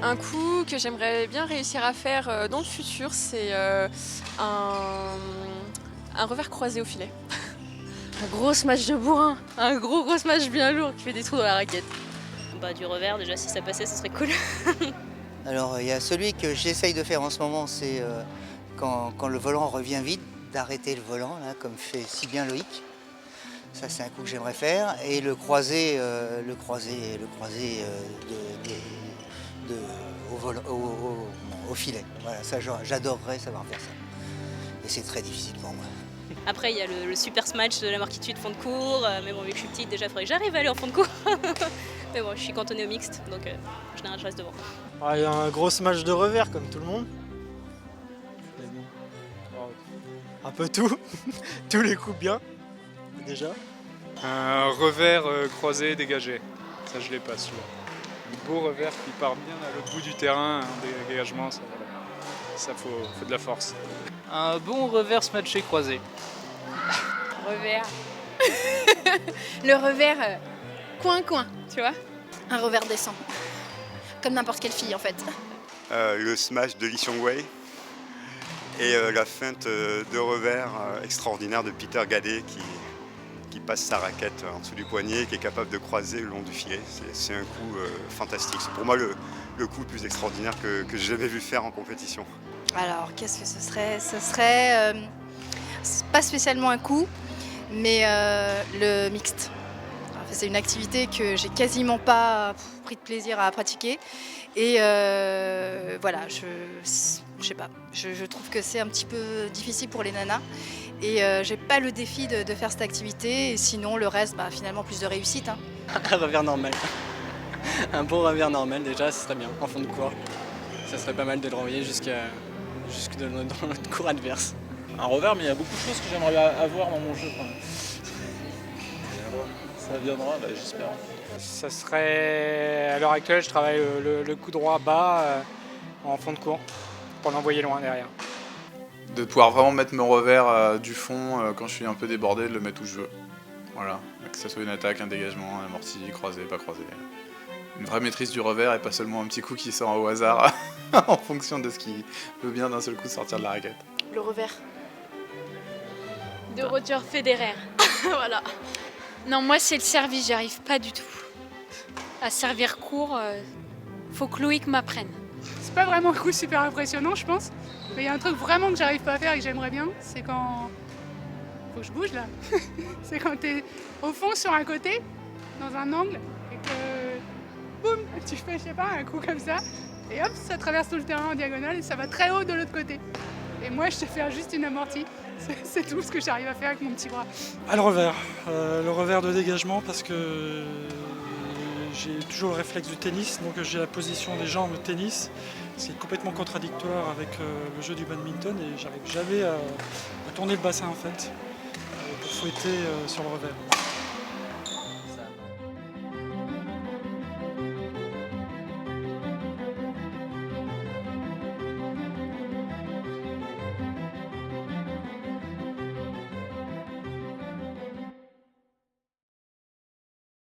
Un coup que j'aimerais bien réussir à faire dans le futur, c'est un revers croisé au filet. Un gros smash de bourrin, un gros smash bien lourd qui fait des trous dans la raquette. Bah du revers, déjà si ça passait, ce serait cool. Alors il y a celui que j'essaye de faire en ce moment, c'est quand le volant revient vite, d'arrêter le volant, là, comme fait si bien Loïc. Ça c'est un coup que j'aimerais faire. Et le croisé, au filet. Voilà, ça j'adorerais savoir faire ça. Et c'est très difficile pour moi. Après il y a le super smash de la marquitude de fond de cours, mais bon vu que je suis petite déjà il faudrait que j'arrive à aller en fond de cours. Mais bon je suis cantonnée au mixte donc en général je reste devant. Il y a un gros smash de revers comme tout le monde. Mais bon, un peu tout, tous les coups bien déjà. Un revers croisé dégagé, ça je l'ai pas celui-là. Un beau revers qui part bien à l'autre bout du terrain, un dégagement, ça faut de la force. Un bon revers matché croisé. Revers. Le revers coin-coin, tu vois. Un revers descend. Comme n'importe quelle fille en fait. Le smash de Lee Xiongwei et la feinte de revers extraordinaire de Peter Gadet qui passe sa raquette en dessous du poignet, qui est capable de croiser le long du filet. C'est un coup fantastique. C'est pour moi le coup le plus extraordinaire que j'ai jamais vu faire en compétition. Alors qu'est-ce que ce serait? Ce serait pas spécialement un coup, mais le mixte. Enfin, c'est une activité que j'ai quasiment pas pris de plaisir à pratiquer. Et voilà, je sais pas, je trouve que c'est un petit peu difficile pour les nanas. Et j'ai pas le défi de faire cette activité. Et sinon, le reste, finalement, plus de réussite. Hein. Un revers normal. Un bon revers normal déjà, ce serait bien, en fond de cours. Ça serait pas mal de le renvoyer jusque dans notre cours adverse. Un revers, mais il y a beaucoup de choses que j'aimerais avoir dans mon jeu. Ça viendra, j'espère. Ça serait, à l'heure actuelle, je travaille le coup droit bas en fond de cours pour l'envoyer loin derrière. De pouvoir vraiment mettre mon revers du fond quand je suis un peu débordé, de le mettre où je veux. Voilà, que ce soit une attaque, un dégagement, un amorti, croisé, pas croisé. Une vraie maîtrise du revers et pas seulement un petit coup qui sort au hasard en fonction de ce qui veut bien d'un seul coup sortir de la raquette. Le revers. De Roger Federer. Voilà. Non, moi c'est le service, j'y arrive pas du tout. À servir court, faut que Loïc m'apprenne. C'est pas vraiment un coup super impressionnant, je pense. Mais il y a un truc vraiment que j'arrive pas à faire et que j'aimerais bien, c'est quand... Faut que je bouge là. C'est quand t'es au fond sur un côté, dans un angle, et que... Boum, tu fais, je sais pas, un coup comme ça, et hop, ça traverse tout le terrain en diagonale et ça va très haut de l'autre côté. Et moi, je sais faire juste une amortie. C'est tout ce que j'arrive à faire avec mon petit bras. Le revers de dégagement parce que j'ai toujours le réflexe du tennis, donc j'ai la position des jambes tennis. C'est complètement contradictoire avec le jeu du badminton et j'arrive jamais à tourner le bassin en fait pour fouetter sur le revers.